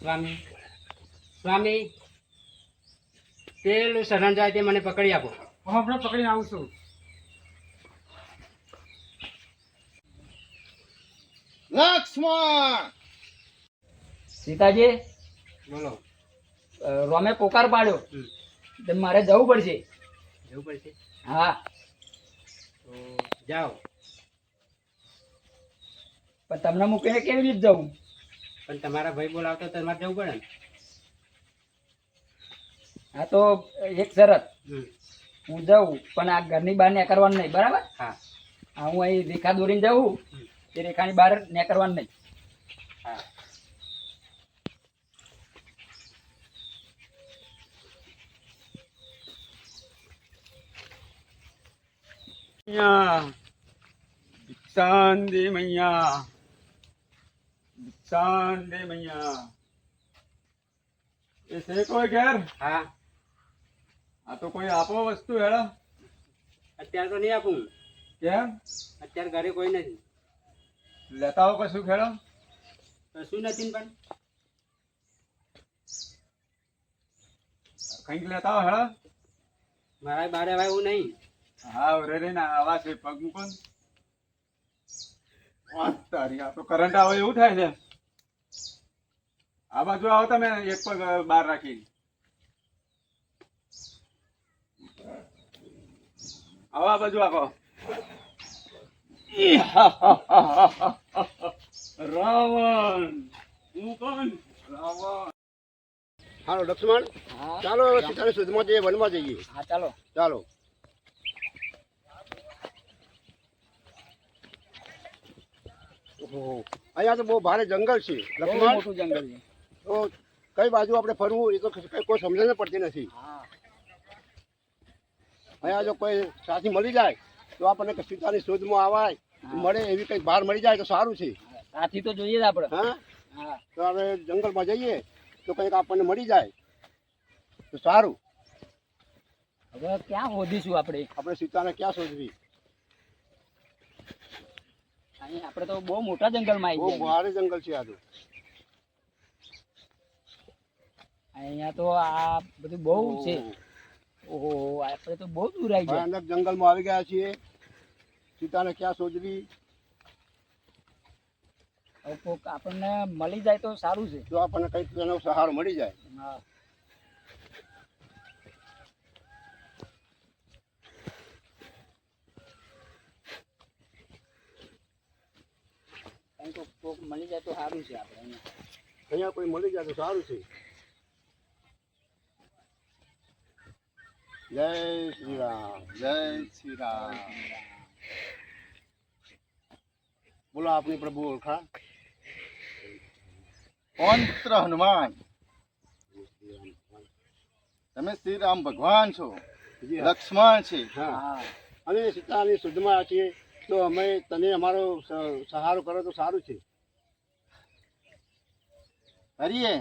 સ્વામી સ્વામી પેલું શરણ જાય તે મને પકડી આપો. હું હમણાં પકડીને આવું છું. લક્ષ્મણ સીતાજી, બોલો. રોમે પોકાર પાડ્યો હમ. તો મારે જવું પડશે. જવું પડશે હા, તો જાઓ. પણ તમને મૂકીને કેવી રીતે જવું? પણ તમારા ભાઈ બોલાવતો તમારે જવું પડે ને. હા, તો એક શરત, હમ. હું જાઉં પણ આ ઘરની બહાર નીકળવાનું નહીં, બરાબર? હા હા, હું અહીં રેખા દોરીને જાઉં, એ રેખાની બહાર નીકળવાનું નહીં. હા. ભિક્ષાન દે મૈયા, ભિક્ષાન દે મૈયા. એ છે કોઈ ઘેર? હા, આ તો કોઈ આપો વસ્તુ હેડા. અત્યારે તો નહીં આપું. કેમ? અત્યારે ઘરે કોઈ નથી. લેતા આવો કશું ખેડો. કશું નથી ને પણ કંઈક લેતા આવો હેડા. મારા બારે હવે એવું નહીં. હા, રે રે ના આવા છે પગ મૂકો ને. વાત તારી, આ તો કરંટ આવે એવું થાય છે. આ બાજુ આવો તમે, એક પગ બહાર રાખી. આવો આ બાજુ આવો. રાવણ, હું કોણ? રાવણ. હાલો લક્ષ્મણ, હા, ચાલો હવે સીતાની સુધમાં જઈએ, વનમાં જઈએ. હા, ચાલો. ચાલો. ઓહો, અહીંયા તો બહુ ભારે જંગલ છે બહુ લક્ષ્મણ. મોટું જંગલ છે. તો કઈ બાજુ આપણે ફરવું એ તો કોઈ સમજણ પડતી નથી. હા, અહીંયા જો કોઈ સાથી મળી જાય તો આપણને સીતાની શોધમાં આવાય મળે એવી કંઈક બહાર મળી જાય તો સારું છે. સાથી તો જોઈએ જ આપણે. હા, હા, તો આપણે જંગલમાં જઈએ તો કંઈક આપણને મળી જાય તો સારું. હવે ક્યાં શોધીશું આપણે? આપણે સીતાને ક્યાં શોધવી? અહીં આપણે તો બહુ મોટા જંગલમાં બહુ આવી ગયા. ભારે જંગલ છે આ તો. અહીંયા તો આ બધું બહુ છે. ઓહો, આપણે તો બહુ દૂર આવી ગયા. ભયાનક જંગલમાં આવી ગયા છીએ. સીતાને ક્યાં શોધવી? હવે કોક આપણને મળી જાય તો સારું છે. જો આપણને કંઈક એનો સહારો મળી જાય. હા, કંઈ કોક મળી જાય તો સારું છે આપણે અહીંયા. અહીંયા કોઈ મળી જાય તો સારું છે. જય શ્રી રામ, જય શ્રી રામ. બોલો આપની પ્રભુ ઓળખા. કોણ પુત્ર હનુમાન? તમે શ્રી રામ ભગવાન છો. જી હા. લક્ષ્મણ છે. હા, હા, અમે સીતાની શુદ્ધમાં છીએ તો અમે તમે અમારો સહારો કરો તો સારું છે. હરીએ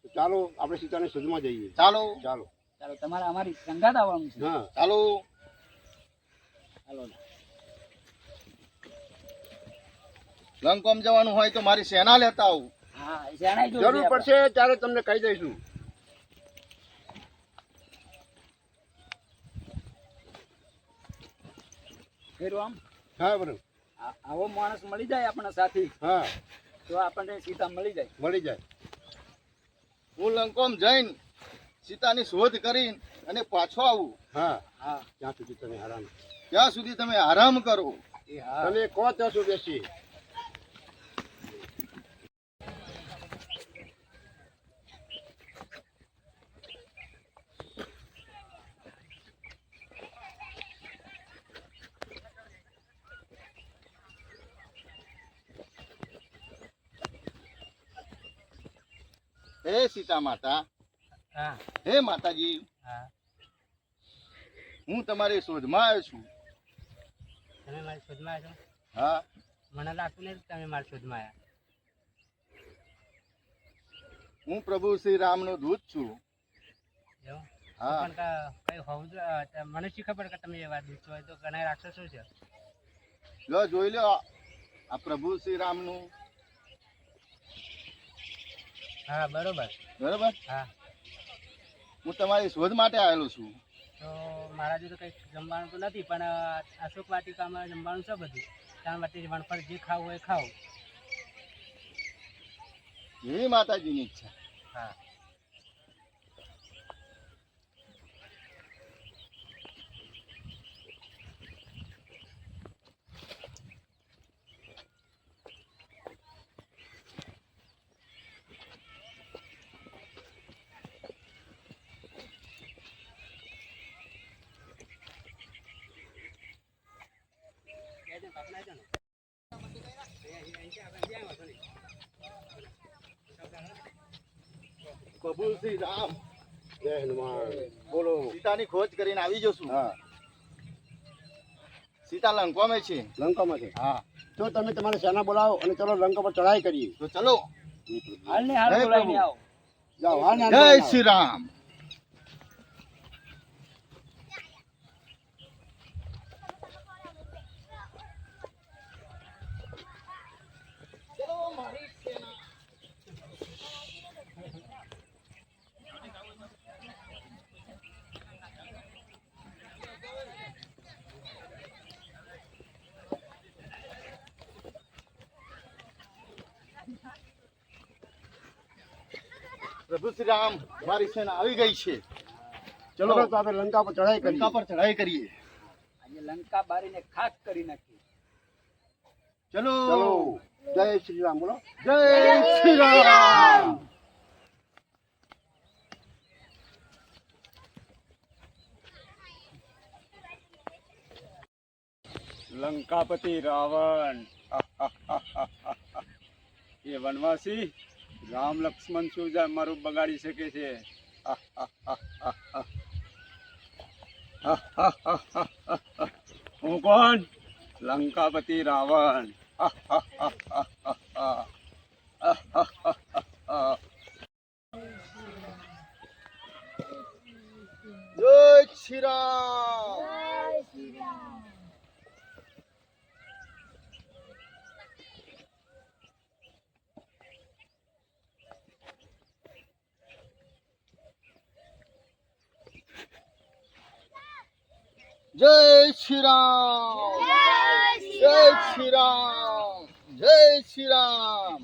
તો ચાલો આપણે સીતાની શુદ્ધમાં જઈએ. ચાલો ચાલો. ચાલો, તમારે અમારી સંગાત આવવાનું છે. હા, ચાલો. ચાલો. લંકોમ જવાનું હોય તો મારી સેના લેતા આવું. હા, જણાઈ જવું જરૂર પડશે ત્યારે તમને કહી દઈશું. ફેરવામ હા બરોબર. આવો માણસ મળી જાય આપણને સાથી હા, તો આપણને સીતા મળી જાય. મળી જાય. હું લંકોમ જઈને સીતાની શોધ કરીને અને પાછો આવું. હા, હા, ત્યાં સુધી તમે આરામ. ત્યાં સુધી તમે આરામ કરો. એ હા. તમે કહો ત્યાં સુધી બેસી. હે સીતા માતા, હા હે માતાજી, હા. હું તમારી શોધમાં આવ્યો છું. તમે મારી શોધમાં આવ્યા છો? હા, મને લાગતું નહીં કે તમે મારી શોધમાં આવ્યા. હું પ્રભુ શ્રી રામનો દૂત છું. એવું? હા, પણ કઈ હોવું જોઈએ. મને શી ખબર કે તમે એવા દૂધ હોય તો ઘણા રાક્ષસો છે. લો જોઈ લો આ પ્રભુ શ્રી રામનું હા બરોબર. બરોબર. હા હું તમારી શોધ માટે આવેલો છું. તો મારા જોડે કંઈક જમવાનું તો નથી, પણ અશોક વાટિકામાં જમવાનું છે બધું. ત્યાં માટે વણફળ જે ખાવું હોય એ ખાઓ. જેવી માતાજીની ઈચ્છા. હા કબૂલ શ્રી રામ. જય હનુમાન. બોલો. સીતાની ખોજ કરીને આવી જશું. હા, સીતા લંકામાં છે. લંકામાં છે. હા. તો તમે તમારે સેના બોલાવો અને ચલો લંકા પર ચઢાઈ કરીએ. તો ચલો. હાલ ને હાલ જય બોલાવીને પ્રભુ. આવો. જાઓ, હા ને જય શ્રી રામ. પ્રભુ શ્રી રામ, મારી સેના આવી ગઈ છે. ચલો તો આપણે લંકા પર ચઢાઈ કરીએ. લંકા પર ચઢાઈ કરીએ. આજે લંકા બારીને ખાક કરી નાખી. ચલો. ચલો. જય શ્રી રામ બોલો. જય શ્રી રામ. લંકાપતિ રાવણ એ વનવાસી રામ લક્ષ્મણ શું મારું બગાડી શકે છે? હું કોણ? લંકાપતિ રાવણ. જય શ્રી રામ. જય શ્રી રામ. જય શ્રી રામ. જય શ્રી રામ.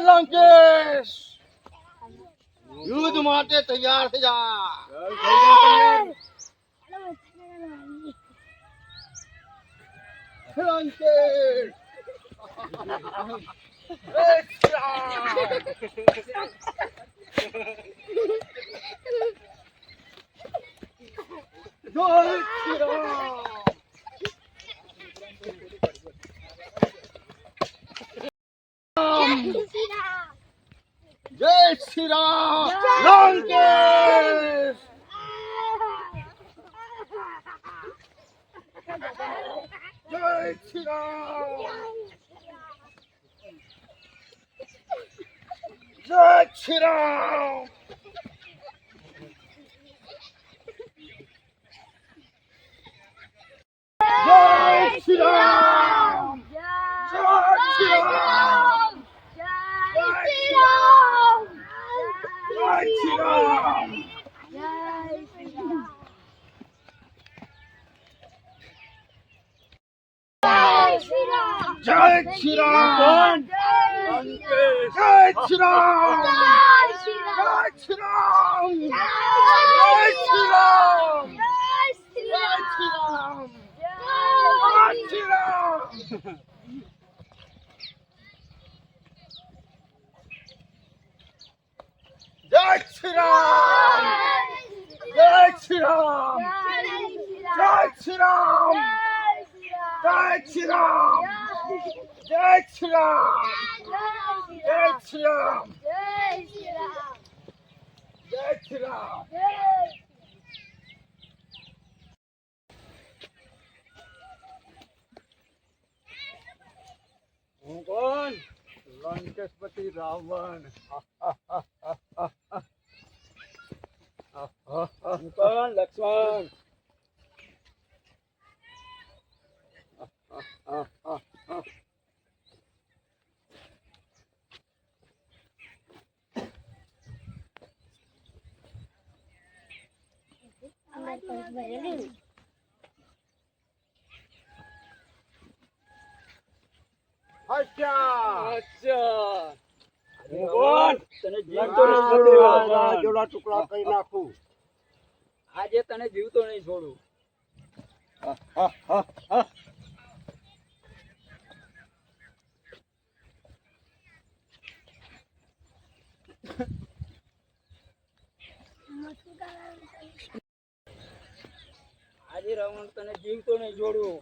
લંકેશ, યુદ્ધ માટે તૈયાર થઈ જા. લંકેશ. જય શ્રી રામ. જય શ્રી રામ. જય શ્રી રામ. લંકેશ. જય શ્રી રામ. જય શ્રી રામ. જય શ્રી રામ. જય શ્રી રામ. જય શ્રી રામ. જય શ્રી રામ. જય શ્રી રામ. લંકેશ. જય શ્રી રામ. જય શ્રી રામ. જય શ્રી રામ. જય શ્રી રામ. જય શ્રી રામ. જય શ્રી રામ. જય શ્રી રામ. જય શ્રી રામ. જય શ્રી રામ. જય શ્રી રામ. જય શ્રી રામ. જય શ્રી રામ. હું કોણ? લંકેશપતિ રાવણ. પણ લક્ષ્મણ અચ્છા તને જીવતો નહીં છોડું. જોડા ટુકડા કરી નાખું. આજે તને જીવતો નહીં છોડું. આજે રાવણ તને જીવતો નહીં છોડું.